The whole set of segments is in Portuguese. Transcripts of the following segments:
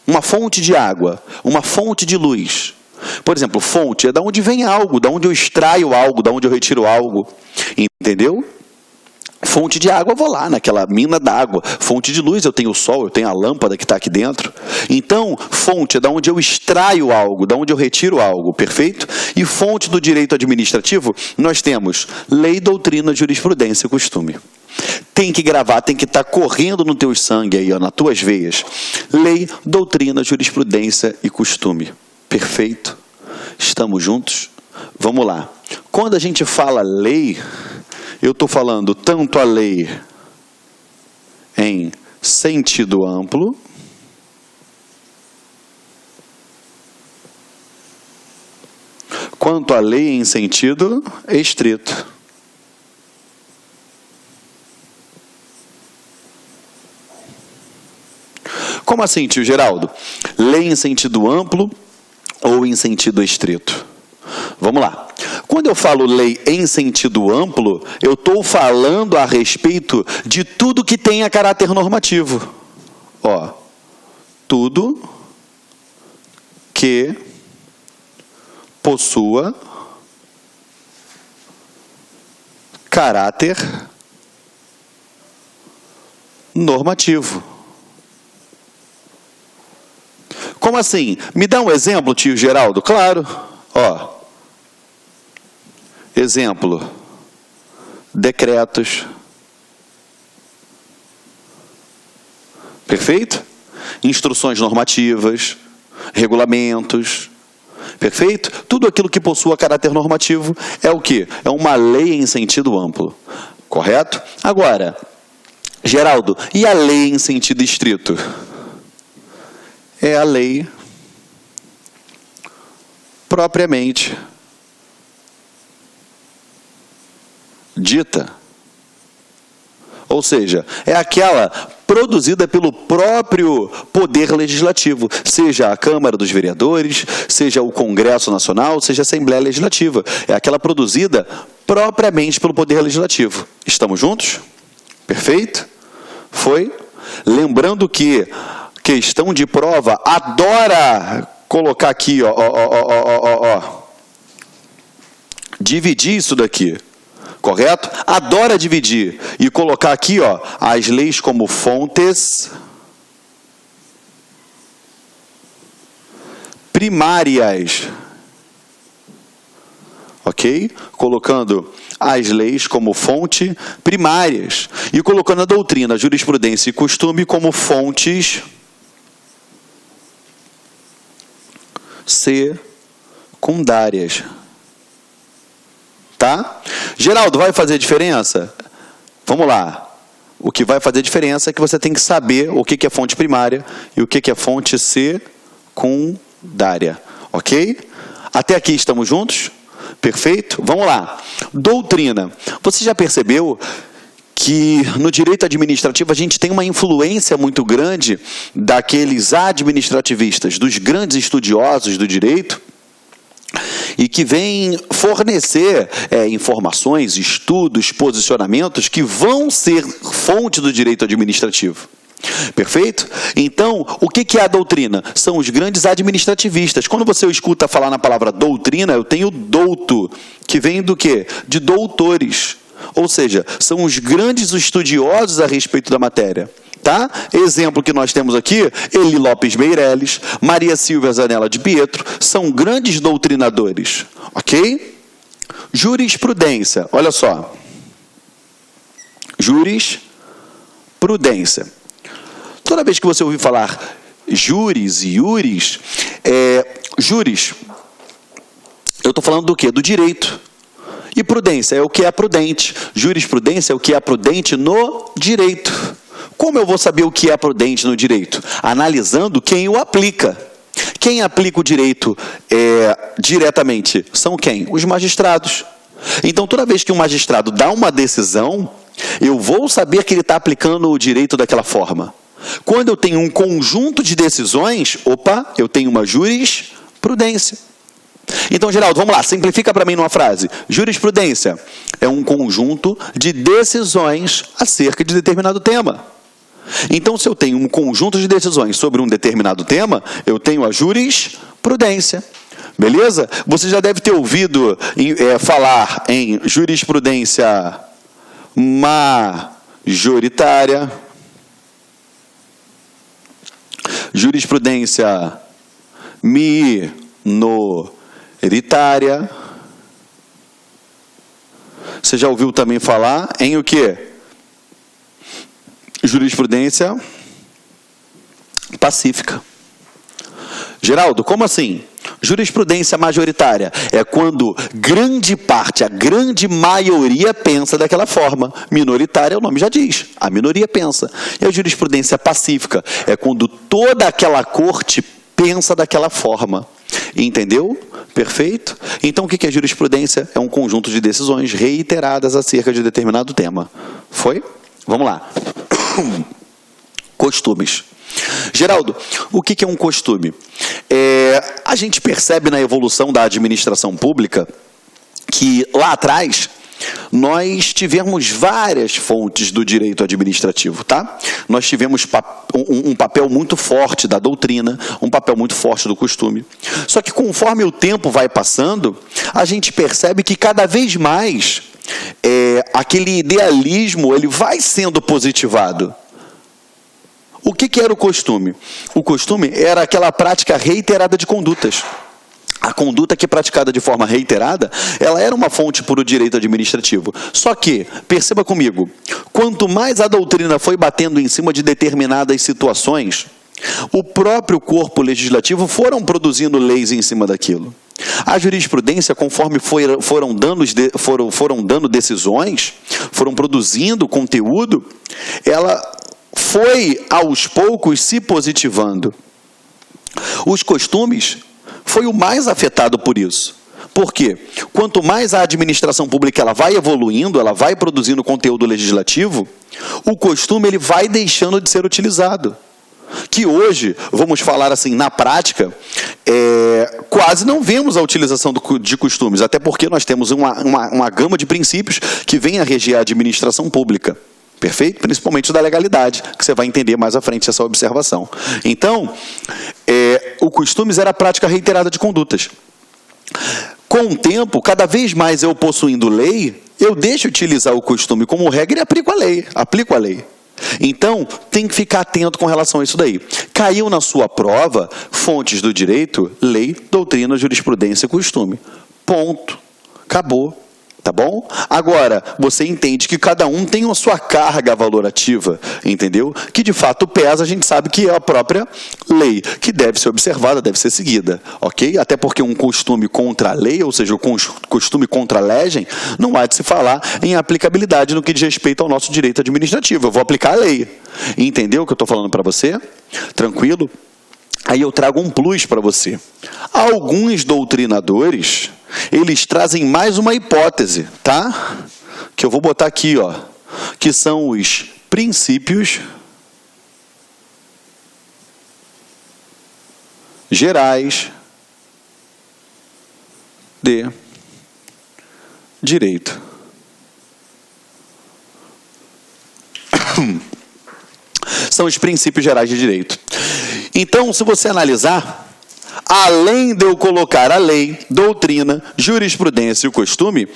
uma fonte de água, uma fonte de luz. Por exemplo, fonte é da onde vem algo, da onde eu extraio algo, da onde eu retiro algo. Entendeu? Fonte de água, eu vou lá naquela mina d'água. Fonte de luz, eu tenho o sol, eu tenho a lâmpada que está aqui dentro. Então, fonte é da onde eu extraio algo, da onde eu retiro algo, perfeito? E fonte do direito administrativo, nós temos lei, doutrina, jurisprudência e costume. Tem que gravar, tem que estar correndo no teu sangue aí, ó, nas tuas veias. Lei, doutrina, jurisprudência e costume. Perfeito? Estamos juntos? Vamos lá. Quando a gente fala lei, eu estou falando tanto a lei em sentido amplo, quanto a lei em sentido estrito. Como assim, tio Geraldo? Lei em sentido amplo ou em sentido estrito? Vamos lá. Quando eu falo lei em sentido amplo, eu estou falando a respeito de tudo que tenha caráter normativo. Ó, tudo que possua caráter normativo. Como assim? Me dá um exemplo, tio Geraldo? Claro. Ó. Exemplo. Decretos. Perfeito? Instruções normativas, regulamentos. Perfeito? Tudo aquilo que possua caráter normativo é o quê? É uma lei em sentido amplo. Correto? Agora, Geraldo, e a lei em sentido estrito? É a lei propriamente dita. Ou seja, é aquela produzida pelo próprio Poder Legislativo, seja a Câmara dos Vereadores, seja o Congresso Nacional, seja a Assembleia Legislativa. É aquela produzida propriamente pelo Poder Legislativo. Estamos juntos? Perfeito? Foi? Lembrando que questão de prova adora colocar aqui, ó. Dividir isso daqui. Correto? Adora dividir e colocar aqui, ó, as leis como fontes primárias. Ok? Colocando as leis como fonte primárias e colocando a doutrina, a jurisprudência e costume como fontes secundárias. Tá? Geraldo, vai fazer diferença? Vamos lá. O que vai fazer diferença é que você tem que saber o que é fonte primária e o que é fonte secundária. Ok? Até aqui estamos juntos? Perfeito? Vamos lá. Doutrina. Você já percebeu que no direito administrativo a gente tem uma influência muito grande daqueles administrativistas, dos grandes estudiosos do direito, e que vem fornecer informações, estudos, posicionamentos que vão ser fonte do direito administrativo. Perfeito? Então, o que é a doutrina? São os grandes administrativistas. Quando você escuta falar na palavra doutrina, eu tenho douto, que vem do quê? De doutores. Ou seja, são os grandes estudiosos a respeito da matéria. Tá? Exemplo que nós temos aqui, Eli Lopes Meireles, Maria Silvia Zanella de Pietro, são grandes doutrinadores. Ok? Jurisprudência, olha só. Jurisprudência. Toda vez que você ouvir falar juris e iuris, juris, eu estou falando do quê? Do direito. E prudência é o que é prudente. Jurisprudência é o que é prudente no direito. Como eu vou saber o que é prudente no direito? Analisando quem o aplica. Quem aplica o direito diretamente são quem? Os magistrados. Então, toda vez que um magistrado dá uma decisão, eu vou saber que ele está aplicando o direito daquela forma. Quando eu tenho um conjunto de decisões, eu tenho uma jurisprudência. Então, Geraldo, vamos lá, simplifica para mim numa frase. Jurisprudência é um conjunto de decisões acerca de determinado tema. Então, se eu tenho um conjunto de decisões sobre um determinado tema, eu tenho a jurisprudência. Beleza? Você já deve ter ouvido falar em jurisprudência majoritária, jurisprudência minoritária. Você já ouviu também falar em o quê? Jurisprudência pacífica. Geraldo, como assim? Jurisprudência majoritária é quando grande parte, a grande maioria pensa daquela forma. Minoritária, o nome já diz, a minoria pensa. E a jurisprudência pacífica é quando toda aquela corte pensa daquela forma. Entendeu? Perfeito? Então, o que é jurisprudência? É um conjunto de decisões reiteradas acerca de determinado tema. Foi? Vamos lá. Costumes. Geraldo, o que é um costume? A gente percebe na evolução da administração pública que lá atrás nós tivemos várias fontes do direito administrativo, tá? Nós tivemos um papel muito forte da doutrina, um papel muito forte do costume. Só que conforme o tempo vai passando, a gente percebe que cada vez mais aquele idealismo ele vai sendo positivado. O que era o costume? O costume era aquela prática reiterada de condutas. A conduta que é praticada de forma reiterada, ela era uma fonte para o direito administrativo. Só que, perceba comigo, quanto mais a doutrina foi batendo em cima de determinadas situações, o próprio corpo legislativo foram produzindo leis em cima daquilo. A jurisprudência, conforme foram dando decisões, foram produzindo conteúdo, ela foi, aos poucos, se positivando. Os costumes foi o mais afetado por isso. Por quê? Quanto mais a administração pública ela vai evoluindo, ela vai produzindo conteúdo legislativo, o costume ele vai deixando de ser utilizado. Que hoje, vamos falar assim, na prática, quase não vemos a utilização de costumes, até porque nós temos uma gama de princípios que vem a reger a administração pública. Perfeito? Principalmente da legalidade, que você vai entender mais à frente essa observação. Então, o costumes era a prática reiterada de condutas. Com o tempo, cada vez mais eu possuindo lei, eu deixo de utilizar o costume como regra e aplico a lei. Então, tem que ficar atento com relação a isso daí. Caiu na sua prova, fontes do direito, lei, doutrina, jurisprudência e costume. Ponto. Acabou. Tá bom? Agora, você entende que cada um tem a sua carga valorativa, entendeu? Que de fato pesa, a gente sabe que é a própria lei, que deve ser observada, deve ser seguida, ok? Até porque um costume contra a lei, ou seja, o costume contra a legem, não há de se falar em aplicabilidade no que diz respeito ao nosso direito administrativo. Eu vou aplicar a lei. Entendeu o que eu estou falando para você? Tranquilo? Aí eu trago um plus para você. Alguns doutrinadores, eles trazem mais uma hipótese, tá? Que eu vou botar aqui, ó, que são os princípios gerais de direito. São os princípios gerais de direito. Então, se você analisar, além de eu colocar a lei, doutrina, jurisprudência e o costume,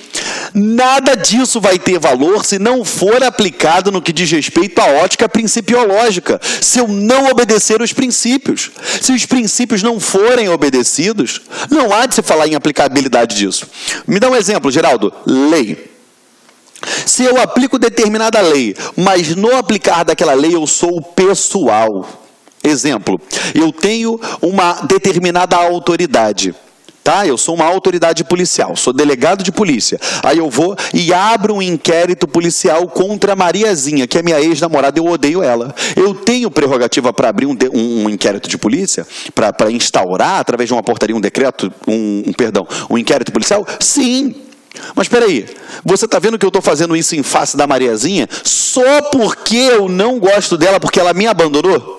nada disso vai ter valor se não for aplicado no que diz respeito à ótica principiológica, se eu não obedecer os princípios. Se os princípios não forem obedecidos, não há de se falar em aplicabilidade disso. Me dá um exemplo, Geraldo. Lei. Se eu aplico determinada lei, mas no aplicar daquela lei eu sou pessoal. Exemplo, eu tenho uma determinada autoridade, tá? Eu sou uma autoridade policial, sou delegado de polícia. Aí eu vou e abro um inquérito policial contra a Mariazinha, que é minha ex-namorada, eu odeio ela. Eu tenho prerrogativa para abrir um inquérito de polícia, para instaurar, através de uma portaria, um decreto, um inquérito policial? Sim. Mas espera aí, você está vendo que eu estou fazendo isso em face da Mariazinha só porque eu não gosto dela, porque ela me abandonou?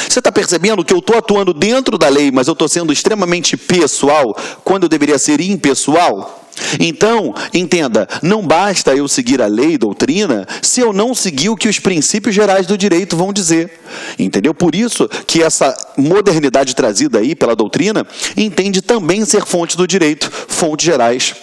Você está percebendo que eu estou atuando dentro da lei, mas eu estou sendo extremamente pessoal, quando eu deveria ser impessoal? Então, entenda, não basta eu seguir a lei e doutrina se eu não seguir o que os princípios gerais do direito vão dizer. Entendeu? Por isso que essa modernidade trazida aí pela doutrina entende também ser fonte do direito, fontes gerais.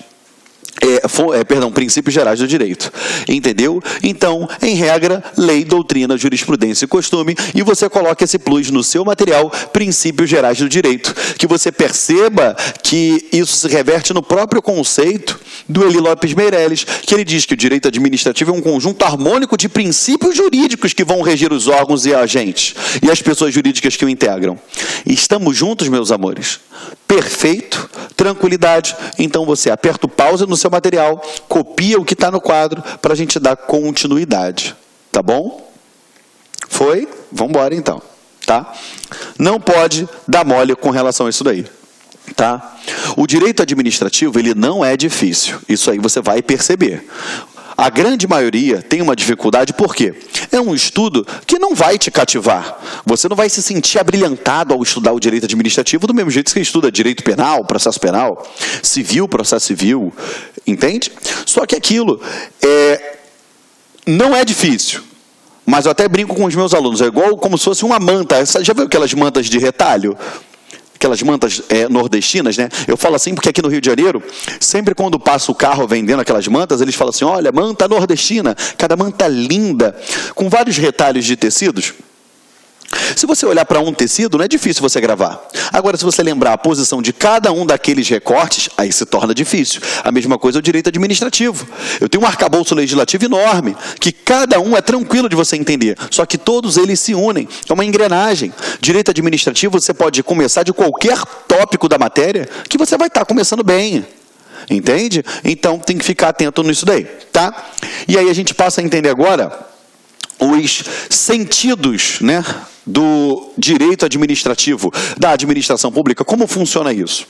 Princípios gerais do direito. Entendeu? Então, em regra, lei, doutrina, jurisprudência e costume, e você coloca esse plus no seu material, princípios gerais do direito. Que você perceba que isso se reverte no próprio conceito do Eli Lopes Meireles, que ele diz que o direito administrativo é um conjunto harmônico de princípios jurídicos que vão regir os órgãos e agentes, e as pessoas jurídicas que o integram. Estamos juntos, meus amores? Perfeito? Tranquilidade? Então você aperta o pause no seu material, copia o que está no quadro para a gente dar continuidade. Tá bom? Foi? Vamos embora então. Tá? Não pode dar mole com relação a isso daí. Tá? O direito administrativo, ele não é difícil. Isso aí você vai perceber. A grande maioria tem uma dificuldade, por quê? É um estudo que não vai te cativar. Você não vai se sentir abrilhantado ao estudar o direito administrativo do mesmo jeito que você estuda direito penal, processo penal, civil, processo civil, entende? Só que aquilo não é difícil. Mas eu até brinco com os meus alunos, é igual como se fosse uma manta. Já viu aquelas mantas de retalho? Aquelas mantas nordestinas, né? Eu falo assim porque aqui no Rio de Janeiro, sempre quando passa o carro vendendo aquelas mantas, eles falam assim, olha, manta nordestina, cada manta linda, com vários retalhos de tecidos. Se você olhar para um tecido, não é difícil você gravar. Agora, se você lembrar a posição de cada um daqueles recortes, aí se torna difícil. A mesma coisa é o direito administrativo. Eu tenho um arcabouço legislativo enorme, que cada um é tranquilo de você entender, só que todos eles se unem. É uma engrenagem. Direito administrativo, você pode começar de qualquer tópico da matéria, que você vai estar começando bem. Entende? Então, tem que ficar atento nisso daí, tá? E aí a gente passa a entender agora os sentidos, né, do direito administrativo, da administração pública. Como funciona isso?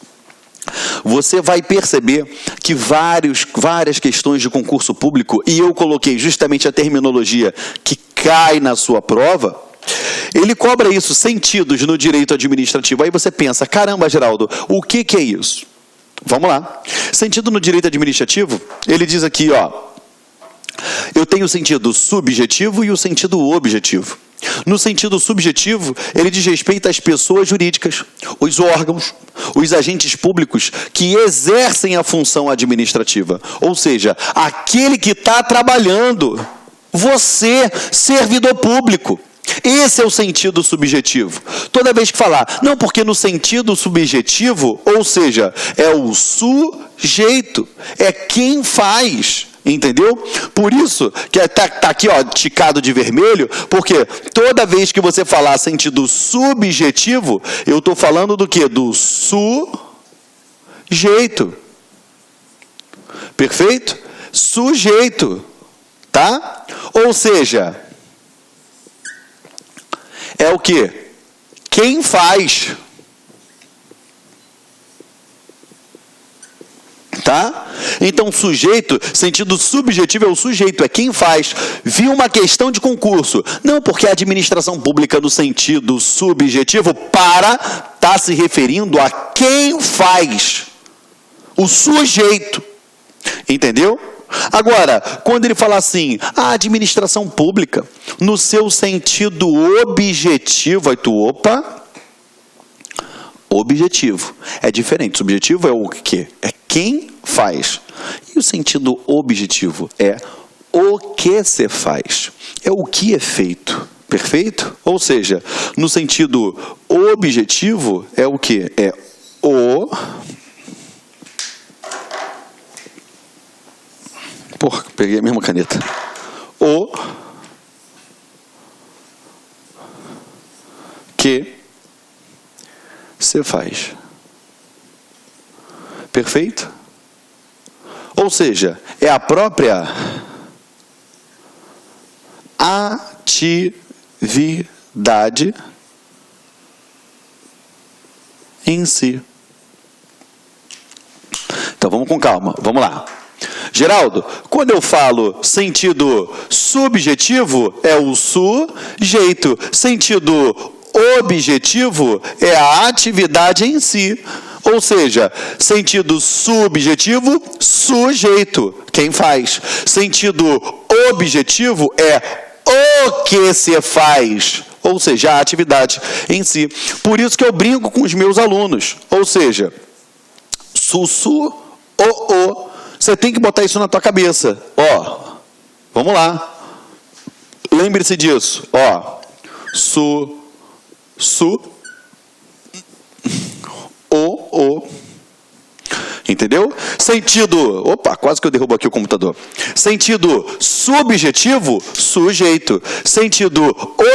Você vai perceber que várias questões de concurso público, e eu coloquei justamente a terminologia que cai na sua prova, ele cobra isso, sentidos no direito administrativo. Aí você pensa, caramba, Geraldo, o que é isso? Vamos lá. Sentido no direito administrativo, ele diz aqui, ó, eu tenho o sentido subjetivo e o sentido objetivo. No sentido subjetivo, ele diz respeito às pessoas jurídicas, os órgãos, os agentes públicos que exercem a função administrativa. Ou seja, aquele que está trabalhando, você, servidor público. Esse é o sentido subjetivo. Toda vez que falar, não, porque no sentido subjetivo, ou seja, é o sujeito, é quem faz. Entendeu? Por isso que está aqui, ó, ticado de vermelho, porque toda vez que você falar sentido subjetivo, eu estou falando do quê? Do sujeito. Perfeito? Sujeito. Tá? Ou seja, é o quê? Quem faz. Tá? Então, sujeito, sentido subjetivo é o sujeito, é quem faz. Viu uma questão de concurso. Não porque a administração pública no sentido subjetivo está se referindo a quem faz. O sujeito. Entendeu? Agora, quando ele fala assim, a administração pública, no seu sentido objetivo, aí tu, opa, objetivo. É diferente. Subjetivo é o quê? É quem faz. E o sentido objetivo é o que se faz. É o que é feito. Perfeito? Ou seja, no sentido objetivo é o quê? É o... Porra, peguei a mesma caneta. O que se faz. Perfeito? Ou seja, é a própria atividade em si. Então vamos com calma, vamos lá. Geraldo, quando eu falo sentido subjetivo, é o sujeito. Sentido objetivo é a atividade em si. Ou seja, sentido subjetivo, sujeito, quem faz. Sentido objetivo é o que se faz, ou seja, a atividade em si. Por isso que eu brinco com os meus alunos, ou seja, o. Você tem que botar isso na tua cabeça. Ó, vamos lá. Lembre-se disso. Ó, o. Entendeu? Sentido, opa, quase que eu derrubo aqui o computador. Sentido subjetivo, sujeito. Sentido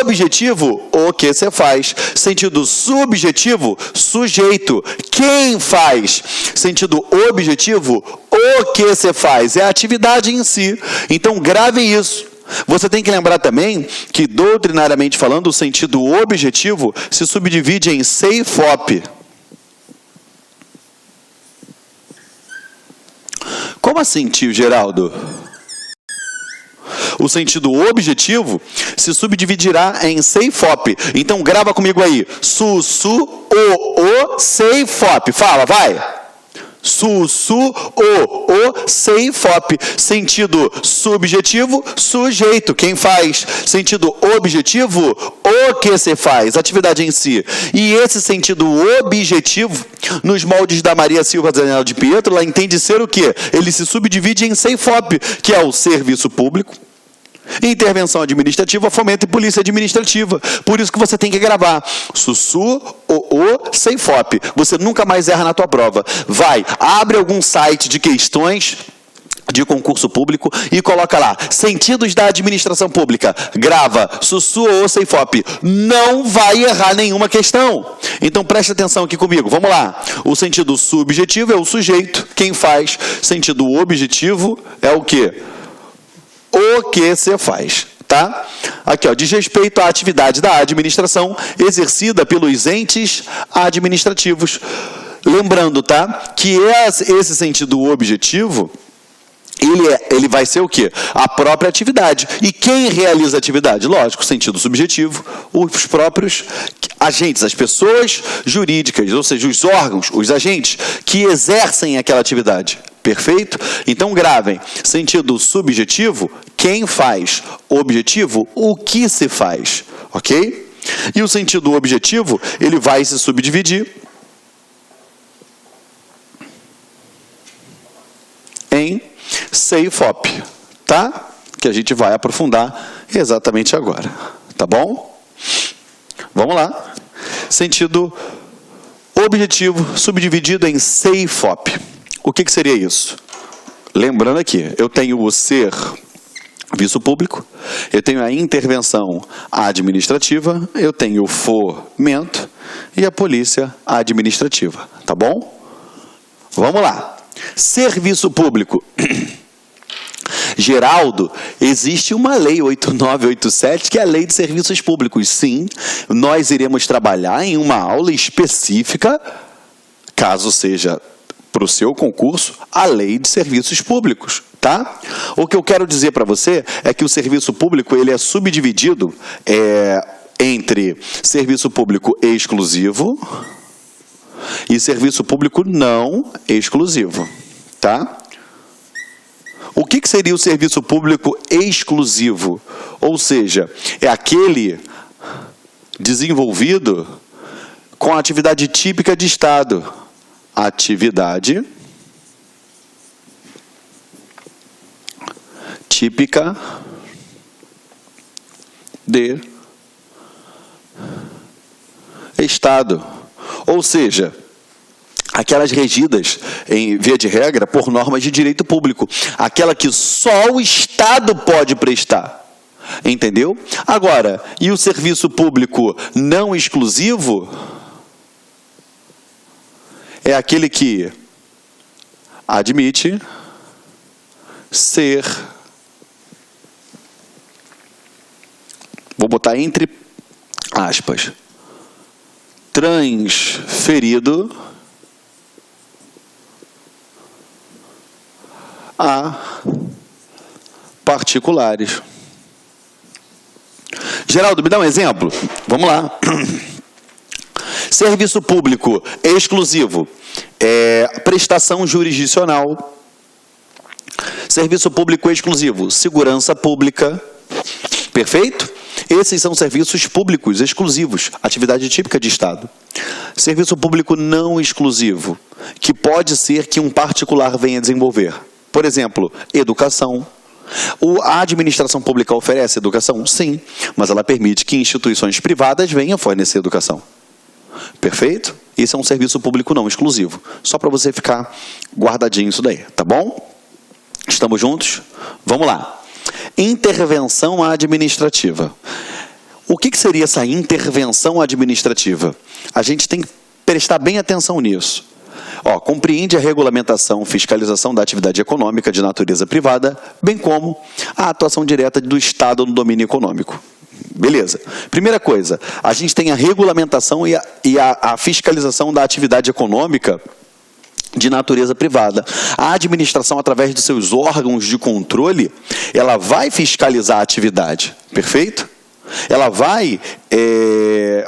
objetivo, o que você faz. Sentido subjetivo, sujeito. Quem faz? Sentido objetivo, o que você faz. É a atividade em si. Então, grave isso. Você tem que lembrar também que, doutrinariamente falando, o sentido objetivo se subdivide em C e FOP. Como assim, tio Geraldo? O sentido objetivo se subdividirá em C e FOP. Então, grava comigo aí. C e FOP. Fala, vai. C e FOP. Sentido subjetivo, sujeito, quem faz. Sentido objetivo, o que se faz, atividade em si. E esse sentido objetivo, nos moldes da Maria Silva Zanella de Pietro, ela entende ser o quê? Ele se subdivide em C e FOP, que é o serviço público, intervenção administrativa, fomento e polícia administrativa. Por isso que você tem que gravar. C e FOP. Você nunca mais erra na tua prova. Vai, abre algum site de questões de concurso público e coloca lá, sentidos da administração pública. Grava, C e FOP. Não vai errar nenhuma questão. Então preste atenção aqui comigo. Vamos lá. O sentido subjetivo é o sujeito, quem faz. Sentido objetivo é o quê? O que você faz, tá? Aqui, ó, diz respeito à atividade da administração exercida pelos entes administrativos. Lembrando, tá? Que esse sentido objetivo, ele vai ser o quê? A própria atividade. E quem realiza a atividade? Lógico, sentido subjetivo, os próprios agentes, as pessoas jurídicas, ou seja, os órgãos, os agentes que exercem aquela atividade. Perfeito? Então gravem. Sentido subjetivo, quem faz. Objetivo, o que se faz. Ok? E o sentido objetivo, ele vai se subdividir em C e FOP. Tá? Que a gente vai aprofundar exatamente agora. Tá bom? Vamos lá. Sentido objetivo subdividido em C e FOP. O que seria isso? Lembrando aqui, eu tenho o serviço público, eu tenho a intervenção administrativa, eu tenho o fomento e a polícia administrativa. Tá bom? Vamos lá. Serviço público. Geraldo, existe uma lei 8987, que é a Lei de Serviços Públicos. Sim, nós iremos trabalhar em uma aula específica, caso seja para o seu concurso, a Lei de Serviços Públicos, tá? O que eu quero dizer para você é que o serviço público, ele é subdividido entre serviço público exclusivo e serviço público não exclusivo, tá? O que seria o serviço público exclusivo? Ou seja, é aquele desenvolvido com a atividade típica de Estado. Atividade típica de Estado. Ou seja, aquelas regidas, em via de regra, por normas de direito público. Aquela que só o Estado pode prestar. Entendeu? Agora, e o serviço público não exclusivo? É aquele que admite ser, vou botar entre aspas, transferido a particulares. Geraldo, me dá um exemplo? Vamos lá. Serviço público exclusivo, prestação jurisdicional. Serviço público exclusivo, segurança pública. Perfeito? Esses são serviços públicos exclusivos, atividade típica de Estado. Serviço público não exclusivo, que pode ser que um particular venha desenvolver. Por exemplo, educação. A administração pública oferece educação? Sim, mas ela permite que instituições privadas venham fornecer educação. Perfeito? Esse é um serviço público não exclusivo. Só para você ficar guardadinho isso daí, tá bom? Estamos juntos? Vamos lá. Intervenção administrativa. O que seria essa intervenção administrativa? A gente tem que prestar bem atenção nisso. Compreende a regulamentação, fiscalização da atividade econômica de natureza privada, bem como a atuação direta do Estado no domínio econômico. Beleza. Primeira coisa, a gente tem a regulamentação e a fiscalização da atividade econômica de natureza privada. A administração, através dos seus órgãos de controle, ela vai fiscalizar a atividade. Perfeito? Ela vai,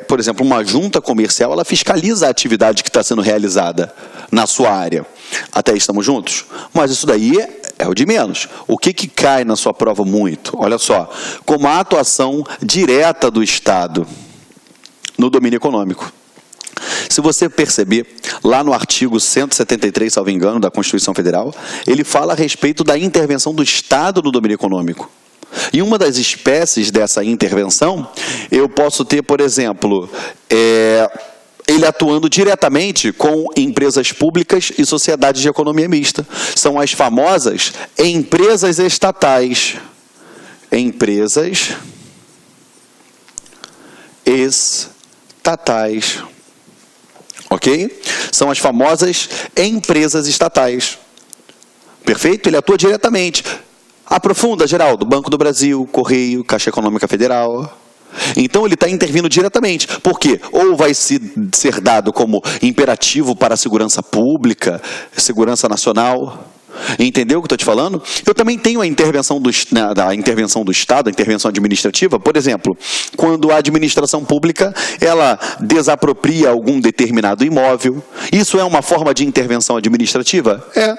por exemplo, uma junta comercial, ela fiscaliza a atividade que está sendo realizada na sua área. Até aí estamos juntos? Mas isso daí é o de menos. O que cai na sua prova muito? Olha só, como a atuação direta do Estado no domínio econômico. Se você perceber, lá no artigo 173, salvo engano, da Constituição Federal, ele fala a respeito da intervenção do Estado no domínio econômico. E uma das espécies dessa intervenção, eu posso ter, por exemplo, ele atuando diretamente com empresas públicas e sociedades de economia mista. São as famosas empresas estatais. Empresas estatais. Ok? São as famosas empresas estatais. Perfeito? Ele atua diretamente. Aprofunda, Geraldo, Banco do Brasil, Correio, Caixa Econômica Federal. Então ele está intervindo diretamente. Por quê? Ou vai ser dado como imperativo para a segurança pública, segurança nacional. Entendeu o que eu estou te falando? Eu também tenho a intervenção do Estado, a intervenção administrativa. Por exemplo, quando a administração pública ela desapropria algum determinado imóvel. Isso é uma forma de intervenção administrativa? É.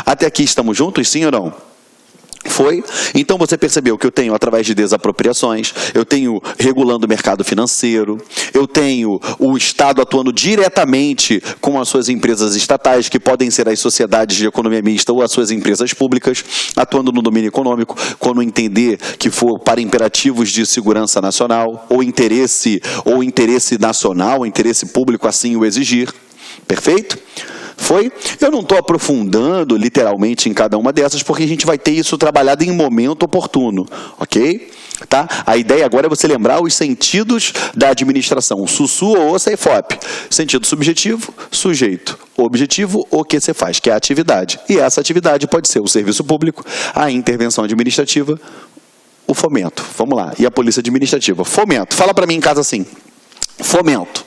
Até aqui estamos juntos, sim ou não? Foi? Então você percebeu que eu tenho, através de desapropriações, eu tenho regulando o mercado financeiro, eu tenho o Estado atuando diretamente com as suas empresas estatais, que podem ser as sociedades de economia mista ou as suas empresas públicas, atuando no domínio econômico, quando entender que for para imperativos de segurança nacional, ou interesse nacional, interesse público assim o exigir. Perfeito? Foi? Eu não estou aprofundando literalmente em cada uma dessas, porque a gente vai ter isso trabalhado em momento oportuno, ok? Tá? A ideia agora é você lembrar os sentidos da administração, SUSU ou CEFOP. Sentido subjetivo, sujeito. Objetivo, o que você faz, que é a atividade. E essa atividade pode ser o serviço público, a intervenção administrativa, o fomento. Vamos lá. E a polícia administrativa. Fomento. Fala para mim em casa assim. Fomento.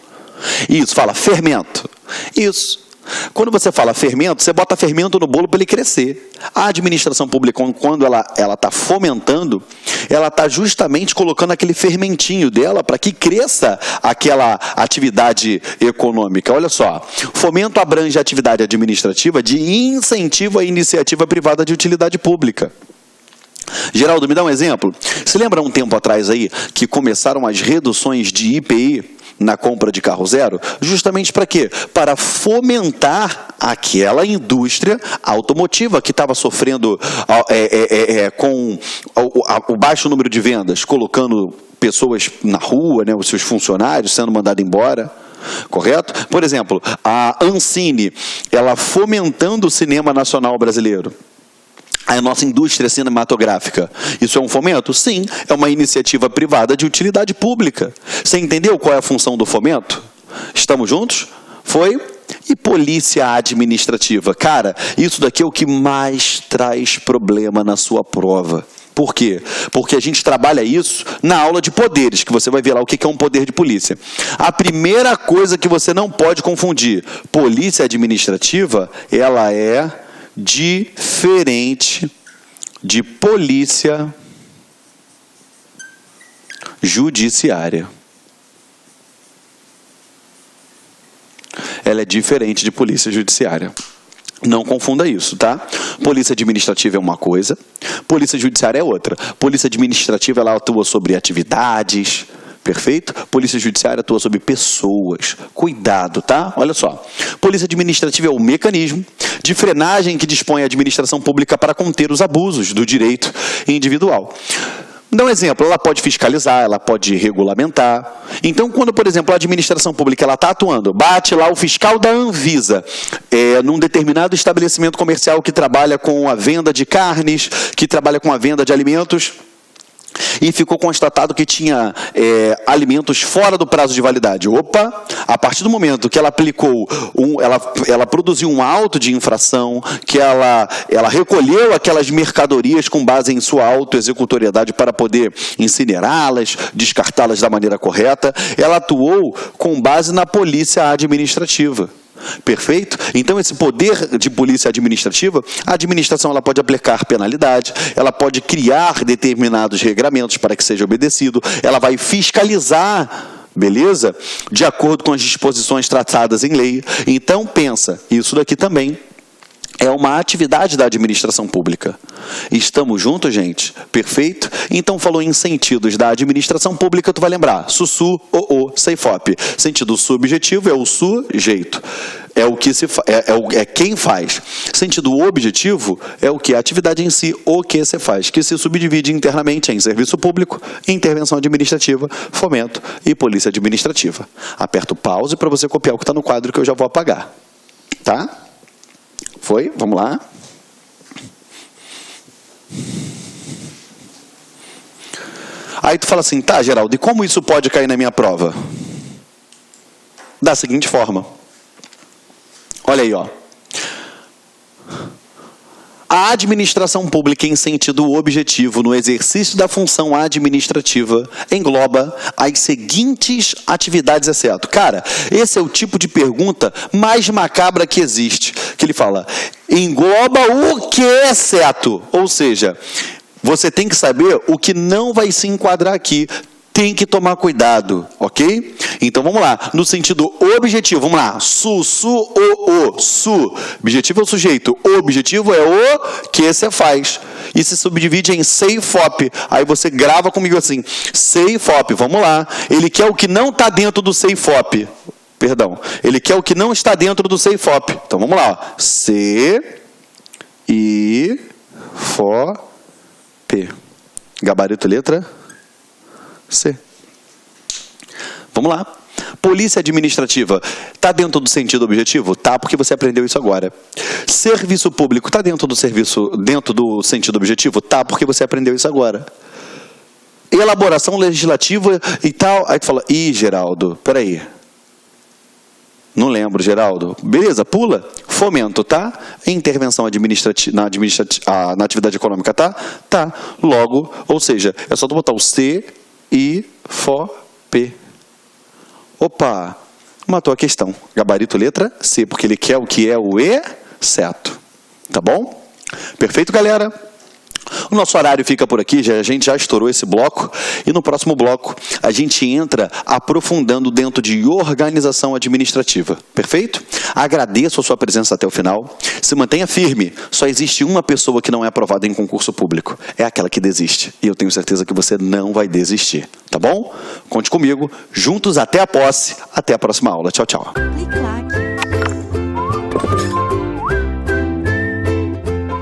Isso. Fala fermento. Isso. Quando você fala fermento, você bota fermento no bolo para ele crescer. A administração pública, quando ela está fomentando, ela está justamente colocando aquele fermentinho dela para que cresça aquela atividade econômica. Olha só, fomento abrange a atividade administrativa de incentivo à iniciativa privada de utilidade pública. Geraldo, me dá um exemplo. Se lembra um tempo atrás aí que começaram as reduções de IPI na compra de carro zero? Justamente para quê? Para fomentar aquela indústria automotiva que estava sofrendo com o baixo número de vendas, colocando pessoas na rua, né, os seus funcionários sendo mandados embora. Correto? Por exemplo, a Ancine, ela fomentando o cinema nacional brasileiro. A nossa indústria cinematográfica. Isso é um fomento? Sim, é uma iniciativa privada de utilidade pública. Você entendeu qual é a função do fomento? Estamos juntos? Foi? E polícia administrativa? Cara, isso daqui é o que mais traz problema na sua prova. Por quê? Porque a gente trabalha isso na aula de poderes, que você vai ver lá o que é um poder de polícia. A primeira coisa que você não pode confundir, polícia administrativa, ela é diferente de polícia judiciária. ela é diferente de polícia judiciária. Não confunda isso, tá? Polícia administrativa é uma coisa, polícia judiciária é outra. Polícia administrativa, ela atua sobre atividades, perfeito? Polícia judiciária atua sobre pessoas. Cuidado, tá? Olha só. Polícia administrativa é o mecanismo de frenagem que dispõe a administração pública para conter os abusos do direito individual. Dá um exemplo, ela pode fiscalizar, ela pode regulamentar. Então, quando, por exemplo, a administração pública está atuando, bate lá o fiscal da Anvisa, num determinado estabelecimento comercial que trabalha com a venda de carnes, que trabalha com a venda de alimentos, e ficou constatado que tinha alimentos fora do prazo de validade. Opa, a partir do momento que ela aplicou, ela produziu um auto de infração, que ela recolheu aquelas mercadorias com base em sua autoexecutoriedade para poder incinerá-las, descartá-las da maneira correta, ela atuou com base na polícia administrativa. Perfeito? Então, esse poder de polícia administrativa, a administração ela pode aplicar penalidade, ela pode criar determinados regramentos para que seja obedecido, ela vai fiscalizar, beleza? De acordo com as disposições tratadas em lei. Então, pensa, isso daqui também é uma atividade da administração pública. Estamos juntos, gente? Perfeito? Então, falou em sentidos da administração pública, tu vai lembrar. Sussu, CEIFOP. Sentido subjetivo é o sujeito. É o que é quem faz. Sentido objetivo é o que? A atividade em si, o que se faz, que se subdivide internamente em serviço público, intervenção administrativa, fomento e polícia administrativa. Aperta o pause para você copiar o que está no quadro que eu já vou apagar. Tá? Foi? Vamos lá. Aí tu fala assim, tá, Geraldo, e como isso pode cair na minha prova? Da seguinte forma. Olha aí, ó. A administração pública em sentido objetivo no exercício da função administrativa engloba as seguintes atividades exceto. Cara, esse é o tipo de pergunta mais macabra que existe. Que ele fala, engloba o que exceto? Ou seja, você tem que saber o que não vai se enquadrar aqui. Tem que tomar cuidado, ok? Então, vamos lá. No sentido objetivo, vamos lá. Su. Objetivo é o sujeito. O objetivo é o que você faz. E se subdivide em CEIFOP. Aí você grava comigo assim. CEIFOP, vamos lá. Ele quer o que não está dentro do CEIFOP. Perdão. Ele quer o que não está dentro do CEIFOP. Então, vamos lá. C-I-F-O-P. Gabarito letra C. Vamos lá. Polícia administrativa, está dentro do sentido objetivo? Tá, porque você aprendeu isso agora. Serviço público, está dentro do sentido objetivo? Tá, porque você aprendeu isso agora. Elaboração legislativa e tal. Aí tu fala, Geraldo, peraí. Não lembro, Geraldo. Beleza, pula. Fomento, tá? Intervenção na atividade econômica, tá? Tá. Logo, ou seja, é só tu botar o CEIFOP. Opa, matou a questão. Gabarito letra C, porque ele quer o que é o exceto. Tá bom? Perfeito, galera? O nosso horário fica por aqui, a gente já estourou esse bloco, e no próximo bloco a gente entra aprofundando dentro de organização administrativa, perfeito? Agradeço a sua presença até o final, se mantenha firme, só existe uma pessoa que não é aprovada em concurso público, é aquela que desiste, e eu tenho certeza que você não vai desistir, tá bom? Conte comigo, juntos até a posse, até a próxima aula, tchau, tchau.